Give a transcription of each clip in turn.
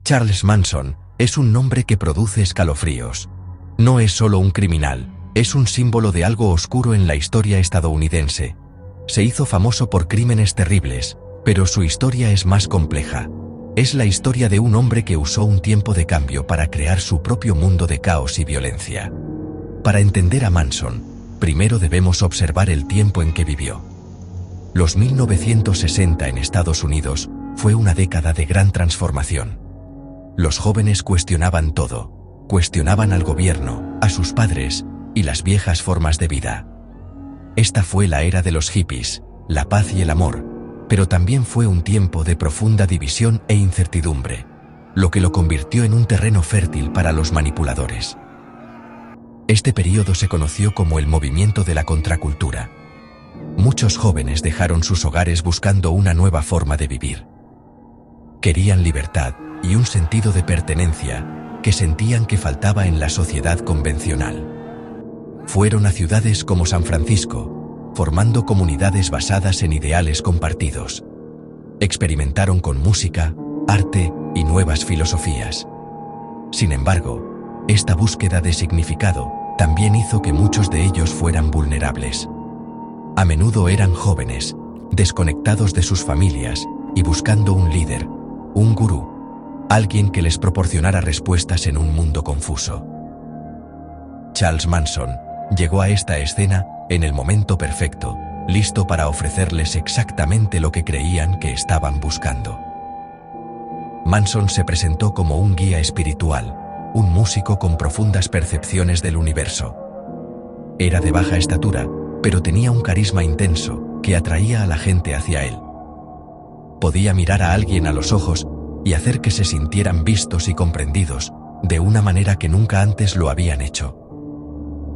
Charles Manson es un nombre que produce escalofríos. No es solo un criminal, es un símbolo de algo oscuro en la historia estadounidense. Se hizo famoso por crímenes terribles, pero su historia es más compleja. Es la historia de un hombre que usó un tiempo de cambio para crear su propio mundo de caos y violencia. Para entender a Manson, primero debemos observar el tiempo en que vivió. Los 1960 en Estados Unidos fue una década de gran transformación. Los jóvenes cuestionaban todo, cuestionaban al gobierno, a sus padres y las viejas formas de vida. Esta fue la era de los hippies, la paz y el amor, pero también fue un tiempo de profunda división e incertidumbre, lo que lo convirtió en un terreno fértil para los manipuladores. Este período se conoció como el movimiento de la contracultura. Muchos jóvenes dejaron sus hogares buscando una nueva forma de vivir. Querían libertad y un sentido de pertenencia que sentían que faltaba en la sociedad convencional. Fueron a ciudades como San Francisco, formando comunidades basadas en ideales compartidos. Experimentaron con música, arte y nuevas filosofías. Sin embargo, esta búsqueda de significado también hizo que muchos de ellos fueran vulnerables. A menudo eran jóvenes, desconectados de sus familias y buscando un líder, un gurú, alguien que les proporcionara respuestas en un mundo confuso. Charles Manson llegó a esta escena en el momento perfecto, listo para ofrecerles exactamente lo que creían que estaban buscando. Manson se presentó como un guía espiritual, un músico con profundas percepciones del universo. Era de baja estatura, pero tenía un carisma intenso que atraía a la gente hacia él. Podía mirar a alguien a los ojos y hacer que se sintieran vistos y comprendidos de una manera que nunca antes lo habían hecho.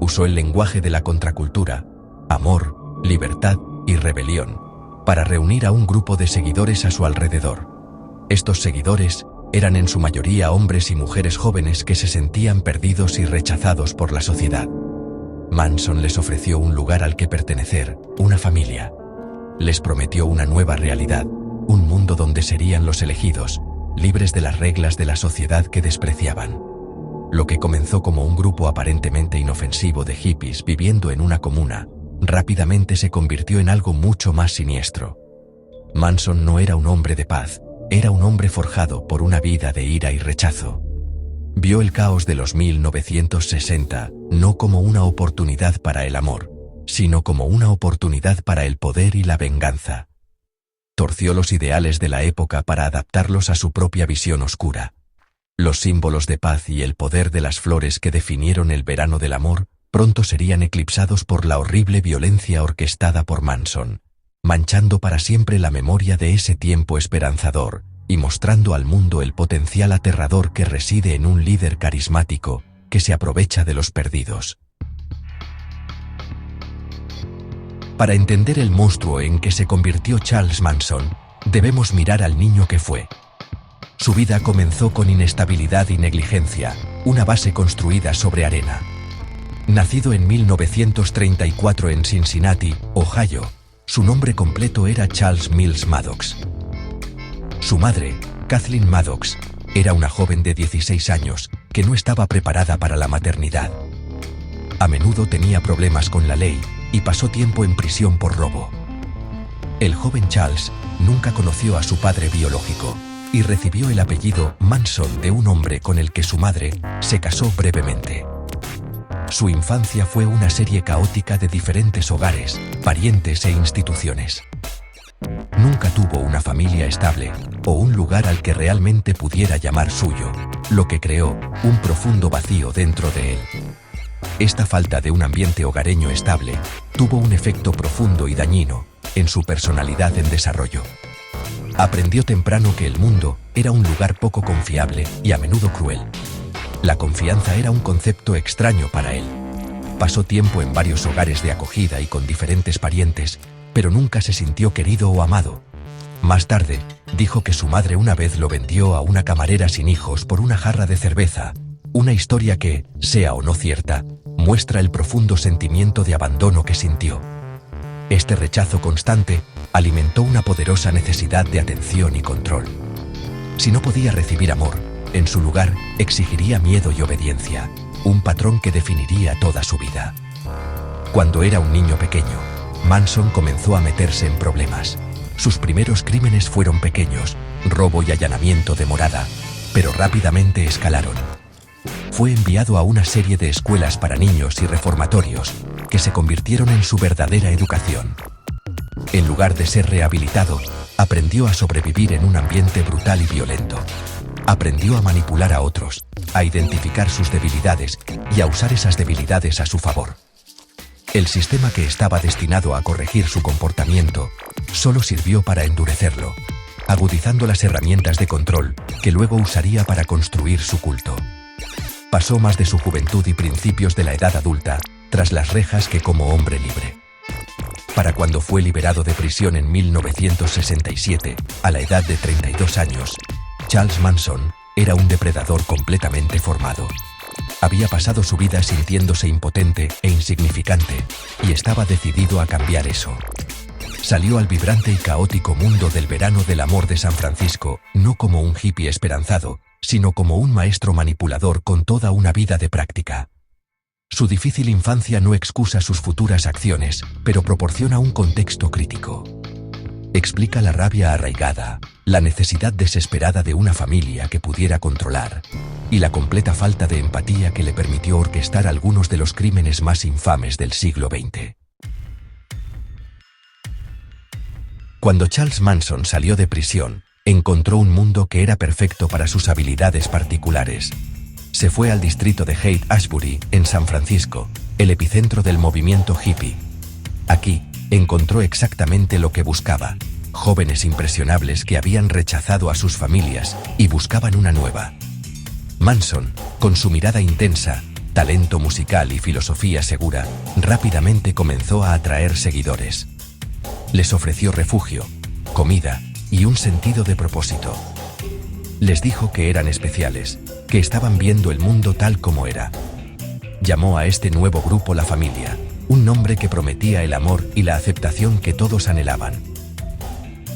Usó el lenguaje de la contracultura, amor, libertad y rebelión, para reunir a un grupo de seguidores a su alrededor. Estos seguidores eran en su mayoría hombres y mujeres jóvenes que se sentían perdidos y rechazados por la sociedad. Manson les ofreció un lugar al que pertenecer, una familia. Les prometió una nueva realidad, un mundo donde serían los elegidos, libres de las reglas de la sociedad que despreciaban. Lo que comenzó como un grupo aparentemente inofensivo de hippies viviendo en una comuna, rápidamente se convirtió en algo mucho más siniestro. Manson no era un hombre de paz, era un hombre forjado por una vida de ira y rechazo. Vio el caos de los 1960 no como una oportunidad para el amor, sino como una oportunidad para el poder y la venganza. Torció los ideales de la época para adaptarlos a su propia visión oscura. Los símbolos de paz y el poder de las flores que definieron el verano del amor pronto serían eclipsados por la horrible violencia orquestada por Manson, manchando para siempre la memoria de ese tiempo esperanzador y mostrando al mundo el potencial aterrador que reside en un líder carismático que se aprovecha de los perdidos. Para entender el monstruo en que se convirtió Charles Manson, debemos mirar al niño que fue. Su vida comenzó con inestabilidad y negligencia, una base construida sobre arena. Nacido en 1934 en Cincinnati, Ohio, su nombre completo era Charles Mills Maddox. Su madre, Kathleen Maddox, era una joven de 16 años que no estaba preparada para la maternidad. A menudo tenía problemas con la ley y pasó tiempo en prisión por robo. El joven Charles nunca conoció a su padre biológico y recibió el apellido Manson de un hombre con el que su madre se casó brevemente. Su infancia fue una serie caótica de diferentes hogares, parientes e instituciones. Nunca tuvo una familia estable o un lugar al que realmente pudiera llamar suyo, lo que creó un profundo vacío dentro de él. Esta falta de un ambiente hogareño estable tuvo un efecto profundo y dañino en su personalidad en desarrollo. Aprendió temprano que el mundo era un lugar poco confiable y a menudo cruel. La confianza era un concepto extraño para él. Pasó tiempo en varios hogares de acogida y con diferentes parientes, pero nunca se sintió querido o amado. Más tarde, dijo que su madre una vez lo vendió a una camarera sin hijos por una jarra de cerveza, una historia que, sea o no cierta, muestra el profundo sentimiento de abandono que sintió. Este rechazo constante alimentó una poderosa necesidad de atención y control. Si no podía recibir amor, En su lugar, exigiría miedo y obediencia, un patrón que definiría toda su vida. Cuando era un niño pequeño, Manson comenzó a meterse en problemas. Sus primeros crímenes fueron pequeños, robo y allanamiento de morada, pero rápidamente escalaron. Fue enviado a una serie de escuelas para niños y reformatorios, que se convirtieron en su verdadera educación. En lugar de ser rehabilitado, aprendió a sobrevivir en un ambiente brutal y violento. Aprendió a manipular a otros, a identificar sus debilidades y a usar esas debilidades a su favor. El sistema que estaba destinado a corregir su comportamiento solo sirvió para endurecerlo, agudizando las herramientas de control que luego usaría para construir su culto. Pasó más de su juventud y principios de la edad adulta tras las rejas que como hombre libre. Para cuando fue liberado de prisión en 1967, a la edad de 32 años, Charles Manson era un depredador completamente formado. Había pasado su vida sintiéndose impotente e insignificante, y estaba decidido a cambiar eso. Salió al vibrante y caótico mundo del verano del amor de San Francisco, no como un hippie esperanzado, sino como un maestro manipulador con toda una vida de práctica. Su difícil infancia no excusa sus futuras acciones, pero proporciona un contexto crítico. Explica la rabia arraigada, la necesidad desesperada de una familia que pudiera controlar, y la completa falta de empatía que le permitió orquestar algunos de los crímenes más infames del siglo XX. Cuando Charles Manson salió de prisión, encontró un mundo que era perfecto para sus habilidades particulares. Se fue al distrito de Haight-Ashbury, en San Francisco, el epicentro del movimiento hippie. Aquí, encontró exactamente lo que buscaba: jóvenes impresionables que habían rechazado a sus familias y buscaban una nueva. Manson, con su mirada intensa, talento musical y filosofía segura, rápidamente comenzó a atraer seguidores. Les ofreció refugio, comida y un sentido de propósito. Les dijo que eran especiales, que estaban viendo el mundo tal como era. Llamó a este nuevo grupo la familia, un nombre que prometía el amor y la aceptación que todos anhelaban.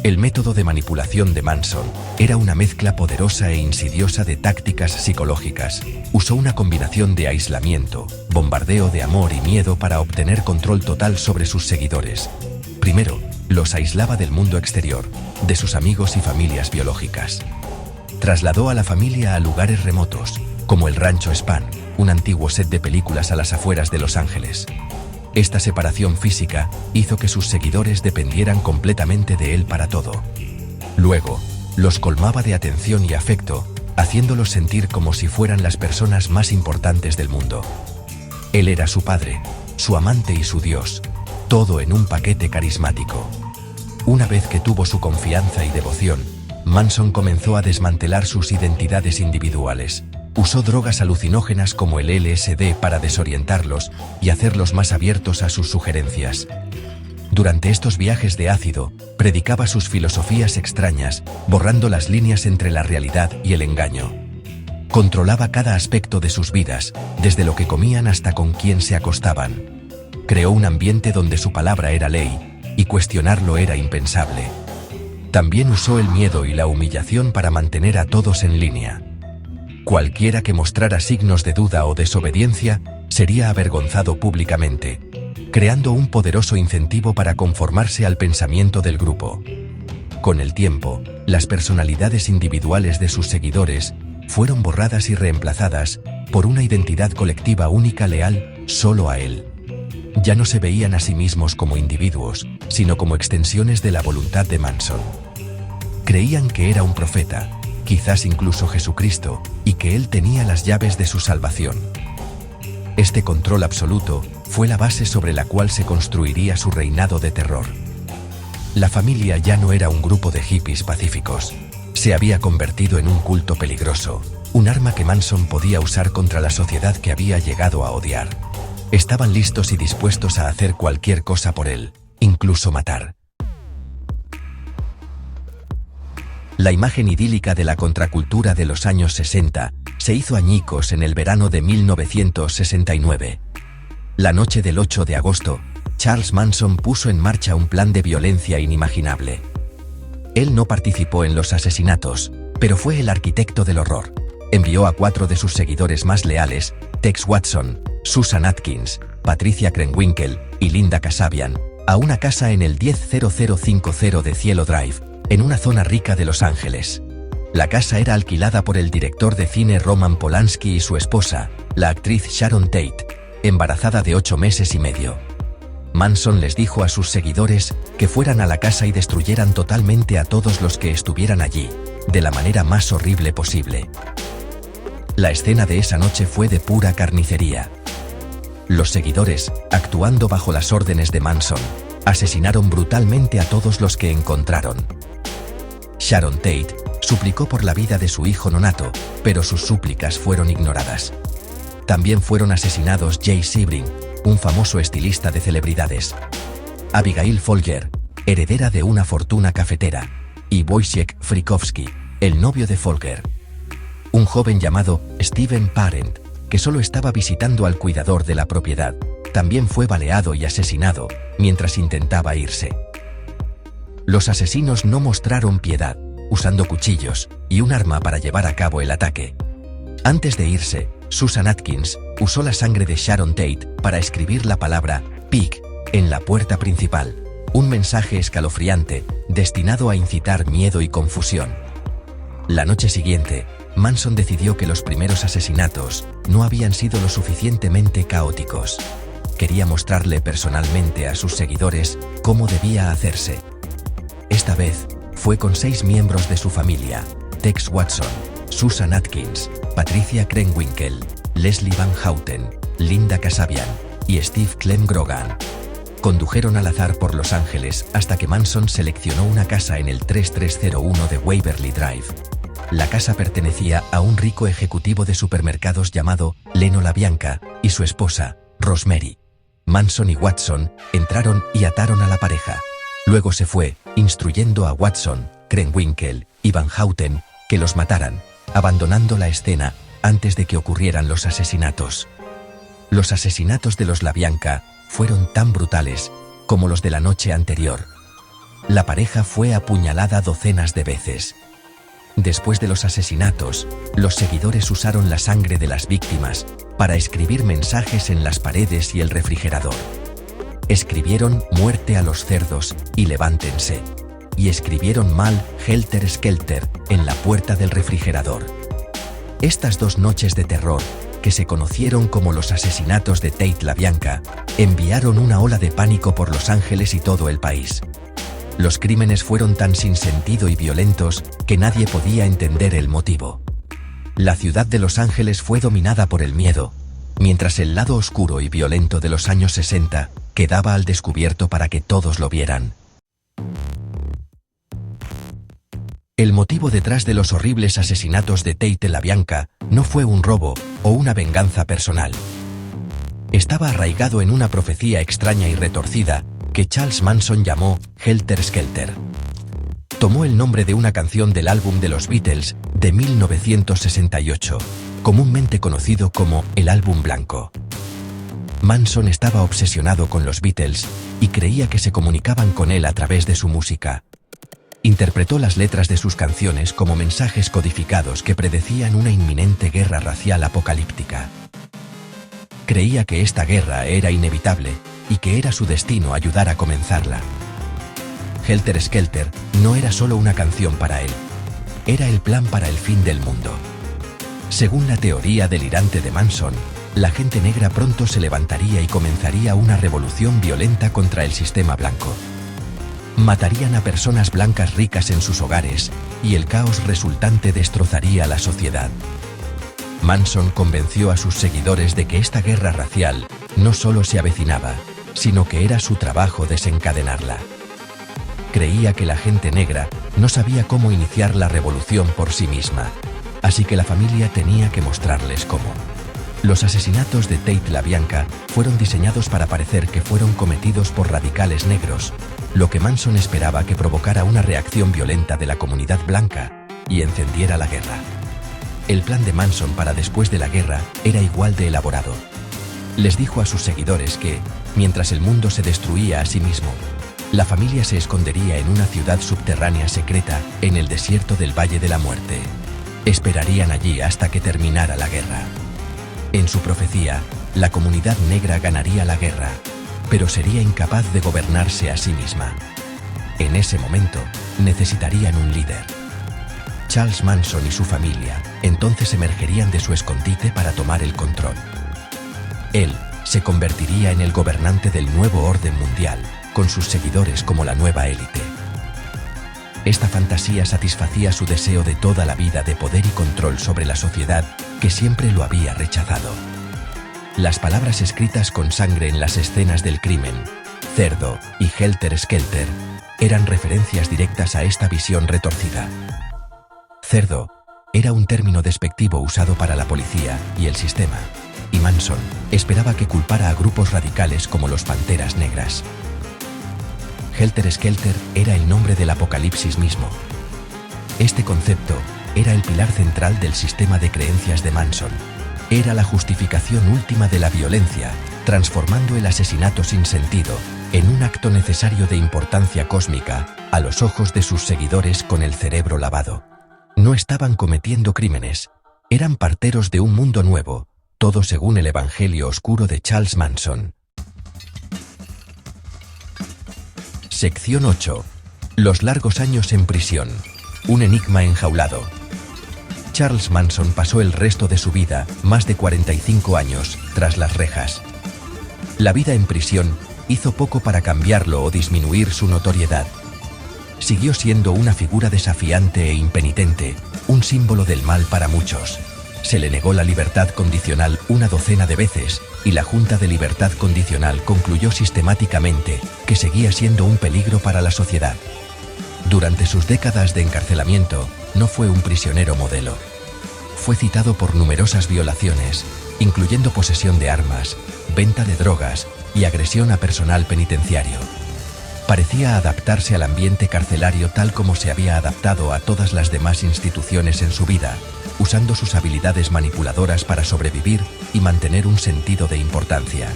El método de manipulación de Manson era una mezcla poderosa e insidiosa de tácticas psicológicas. Usó una combinación de aislamiento, bombardeo de amor y miedo para obtener control total sobre sus seguidores. Primero, los aislaba del mundo exterior, de sus amigos y familias biológicas. Trasladó a la familia a lugares remotos, como el Rancho Span, un antiguo set de películas a las afueras de Los Ángeles. Esta separación física hizo que sus seguidores dependieran completamente de él para todo. Luego, los colmaba de atención y afecto, haciéndolos sentir como si fueran las personas más importantes del mundo. Él era su padre, su amante y su Dios, todo en un paquete carismático. Una vez que tuvo su confianza y devoción, Manson comenzó a desmantelar sus identidades individuales. Usó drogas alucinógenas como el LSD para desorientarlos y hacerlos más abiertos a sus sugerencias. Durante estos viajes de ácido, predicaba sus filosofías extrañas, borrando las líneas entre la realidad y el engaño. Controlaba cada aspecto de sus vidas, desde lo que comían hasta con quién se acostaban. Creó un ambiente donde su palabra era ley, y cuestionarlo era impensable. También usó el miedo y la humillación para mantener a todos en línea. Cualquiera que mostrara signos de duda o desobediencia sería avergonzado públicamente, creando un poderoso incentivo para conformarse al pensamiento del grupo. Con el tiempo, las personalidades individuales de sus seguidores fueron borradas y reemplazadas por una identidad colectiva única leal solo a él. Ya no se veían a sí mismos como individuos, sino como extensiones de la voluntad de Manson. Creían que era un profeta, quizás incluso Jesucristo, y que él tenía las llaves de su salvación. Este control absoluto fue la base sobre la cual se construiría su reinado de terror. La familia ya no era un grupo de hippies pacíficos. Se había convertido en un culto peligroso, un arma que Manson podía usar contra la sociedad que había llegado a odiar. Estaban listos y dispuestos a hacer cualquier cosa por él, incluso matar. La imagen idílica de la contracultura de los años 60 se hizo añicos en el verano de 1969. La noche del 8 de agosto, Charles Manson puso en marcha un plan de violencia inimaginable. Él no participó en los asesinatos, pero fue el arquitecto del horror. envió a 4 de sus seguidores más leales, Tex Watson, Susan Atkins, Patricia Krenwinkel y Linda Kasabian, a una casa en el 100050 de Cielo Drive, en una zona rica de Los Ángeles. La casa era alquilada por el director de cine Roman Polanski y su esposa, la actriz Sharon Tate, embarazada de 8 meses y medio. Manson les dijo a sus seguidores que fueran a la casa y destruyeran totalmente a todos los que estuvieran allí, de la manera más horrible posible. La escena de esa noche fue de pura carnicería. Los seguidores, actuando bajo las órdenes de Manson, asesinaron brutalmente a todos los que encontraron. Sharon Tate suplicó por la vida de su hijo nonato, pero sus súplicas fueron ignoradas. También fueron asesinados Jay Sebring, un famoso estilista de celebridades, Abigail Folger, heredera de una fortuna cafetera, y Wojciech Frykowski, el novio de Folger. Un joven llamado Steven Parent, que solo estaba visitando al cuidador de la propiedad, también fue baleado y asesinado mientras intentaba irse. Los asesinos no mostraron piedad, usando cuchillos y un arma para llevar a cabo el ataque. Antes de irse, Susan Atkins usó la sangre de Sharon Tate para escribir la palabra "pig" en la puerta principal, un mensaje escalofriante destinado a incitar miedo y confusión. La noche siguiente, Manson decidió que los primeros asesinatos no habían sido lo suficientemente caóticos. Quería mostrarle personalmente a sus seguidores cómo debía hacerse. Esta vez, fue con 6 miembros de su familia: Tex Watson, Susan Atkins, Patricia Krenwinkel, Leslie Van Houten, Linda Kasabian y Steve Clem Grogan. Condujeron al azar por Los Ángeles hasta que Manson seleccionó una casa en el 3301 de Waverly Drive. La casa pertenecía a un rico ejecutivo de supermercados llamado Leno LaBianca y su esposa, Rosemary. Manson y Watson entraron y ataron a la pareja. Luego se fue, instruyendo a Watson, Krenwinkel y Van Houten que los mataran, abandonando la escena antes de que ocurrieran los asesinatos. Los asesinatos de los LaBianca fueron tan brutales como los de la noche anterior. La pareja fue apuñalada docenas de veces. Después de los asesinatos, los seguidores usaron la sangre de las víctimas para escribir mensajes en las paredes y el refrigerador. Escribieron "muerte a los cerdos" y "levántense", y escribieron mal "Helter Skelter" en la puerta del refrigerador. Estas 2 noches de terror, que se conocieron como los asesinatos de Tate LaBianca, enviaron una ola de pánico por Los Ángeles y todo el país. Los crímenes fueron tan sin sentido y violentos que nadie podía entender el motivo. La ciudad de Los Ángeles fue dominada por el miedo, mientras el lado oscuro y violento de los años 60 quedaba al descubierto para que todos lo vieran. El motivo detrás de los horribles asesinatos de Tate LaBianca no fue un robo o una venganza personal. Estaba arraigado en una profecía extraña y retorcida que Charles Manson llamó Helter Skelter. Tomó el nombre de una canción del álbum de los Beatles de 1968, comúnmente conocido como el álbum blanco. Manson estaba obsesionado con los Beatles y creía que se comunicaban con él a través de su música. Interpretó las letras de sus canciones como mensajes codificados que predecían una inminente guerra racial apocalíptica. Creía que esta guerra era inevitable y que era su destino ayudar a comenzarla. Helter Skelter no era solo una canción para él, era el plan para el fin del mundo. Según la teoría delirante de Manson, la gente negra pronto se levantaría y comenzaría una revolución violenta contra el sistema blanco. Matarían a personas blancas ricas en sus hogares y el caos resultante destrozaría la sociedad. Manson convenció a sus seguidores de que esta guerra racial no solo se avecinaba, sino que era su trabajo desencadenarla. Creía que la gente negra no sabía cómo iniciar la revolución por sí misma, así que la familia tenía que mostrarles cómo. Los asesinatos de Tate LaBianca fueron diseñados para parecer que fueron cometidos por radicales negros, lo que Manson esperaba que provocara una reacción violenta de la comunidad blanca y encendiera la guerra. El plan de Manson para después de la guerra era igual de elaborado. Les dijo a sus seguidores que, mientras el mundo se destruía a sí mismo, la familia se escondería en una ciudad subterránea secreta en el desierto del Valle de la Muerte. Esperarían allí hasta que terminara la guerra. En su profecía, la comunidad negra ganaría la guerra, pero sería incapaz de gobernarse a sí misma. En ese momento, necesitarían un líder. Charles Manson y su familia entonces emergerían de su escondite para tomar el control. Él se convertiría en el gobernante del nuevo orden mundial, con sus seguidores como la nueva élite. Esta fantasía satisfacía su deseo de toda la vida de poder y control sobre la sociedad que siempre lo había rechazado. Las palabras escritas con sangre en las escenas del crimen, cerdo y Helter Skelter, eran referencias directas a esta visión retorcida. Cerdo era un término despectivo usado para la policía y el sistema, y Manson esperaba que culpara a grupos radicales como los Panteras Negras. Helter Skelter era el nombre del apocalipsis mismo. Este concepto era el pilar central del sistema de creencias de Manson. Era la justificación última de la violencia, transformando el asesinato sin sentido en un acto necesario de importancia cósmica a los ojos de sus seguidores con el cerebro lavado. No estaban cometiendo crímenes, eran parteros de un mundo nuevo, todo según el evangelio oscuro de Charles Manson. Sección 8. Los largos años en prisión. Un enigma enjaulado. Charles Manson pasó el resto de su vida, más de 45 años, tras las rejas. La vida en prisión hizo poco para cambiarlo o disminuir su notoriedad. Siguió siendo una figura desafiante e impenitente, un símbolo del mal para muchos. Se le negó la libertad condicional una docena de veces, y la Junta de Libertad Condicional concluyó sistemáticamente que seguía siendo un peligro para la sociedad. Durante sus décadas de encarcelamiento, no fue un prisionero modelo. Fue citado por numerosas violaciones, incluyendo posesión de armas, venta de drogas y agresión a personal penitenciario. Parecía adaptarse al ambiente carcelario tal como se había adaptado a todas las demás instituciones en su vida, usando sus habilidades manipuladoras para sobrevivir y mantener un sentido de importancia.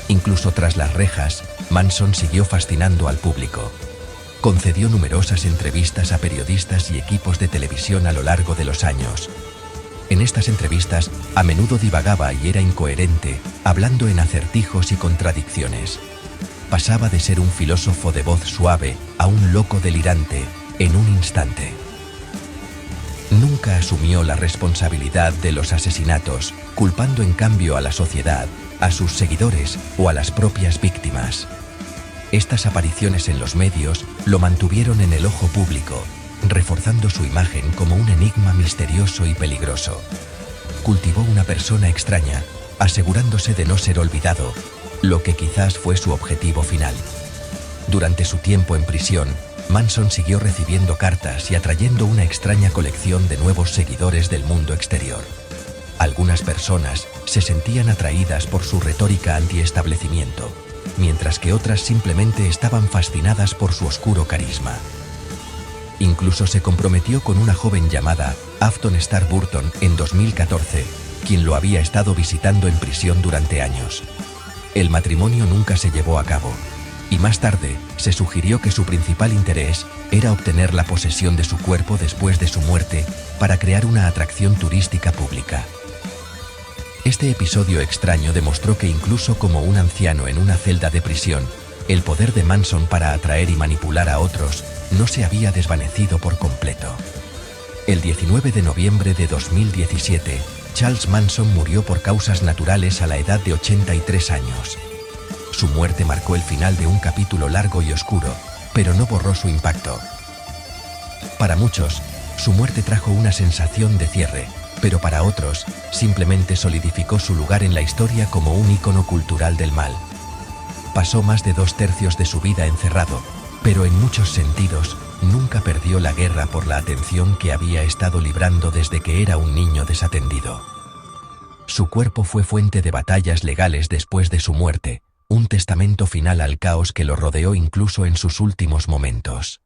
Incluso tras las rejas, Manson siguió fascinando al público. Concedió numerosas entrevistas a periodistas y equipos de televisión a lo largo de los años. En estas entrevistas, a menudo divagaba y era incoherente, hablando en acertijos y contradicciones. Pasaba de ser un filósofo de voz suave a un loco delirante en un instante. Nunca asumió la responsabilidad de los asesinatos, culpando en cambio a la sociedad, a sus seguidores o a las propias víctimas. Estas apariciones en los medios lo mantuvieron en el ojo público, reforzando su imagen como un enigma misterioso y peligroso. Cultivó una persona extraña, asegurándose de no ser olvidado, lo que quizás fue su objetivo final. Durante su tiempo en prisión, Manson siguió recibiendo cartas y atrayendo una extraña colección de nuevos seguidores del mundo exterior. Algunas personas se sentían atraídas por su retórica anti-establecimiento, mientras que otras simplemente estaban fascinadas por su oscuro carisma. Incluso se comprometió con una joven llamada Afton Star Burton en 2014, quien lo había estado visitando en prisión durante años. El matrimonio nunca se llevó a cabo, y más tarde se sugirió que su principal interés era obtener la posesión de su cuerpo después de su muerte para crear una atracción turística pública. Este episodio extraño demostró que incluso como un anciano en una celda de prisión, el poder de Manson para atraer y manipular a otros no se había desvanecido por completo. El 19 de noviembre de 2017, Charles Manson murió por causas naturales a la edad de 83 años. Su muerte marcó el final de un capítulo largo y oscuro, pero no borró su impacto. Para muchos, su muerte trajo una sensación de cierre, pero para otros, simplemente solidificó su lugar en la historia como un ícono cultural del mal. Pasó más de 2/3 de su vida encerrado, pero en muchos sentidos, nunca perdió la guerra por la atención que había estado librando desde que era un niño desatendido. Su cuerpo fue fuente de batallas legales después de su muerte, un testamento final al caos que lo rodeó incluso en sus últimos momentos.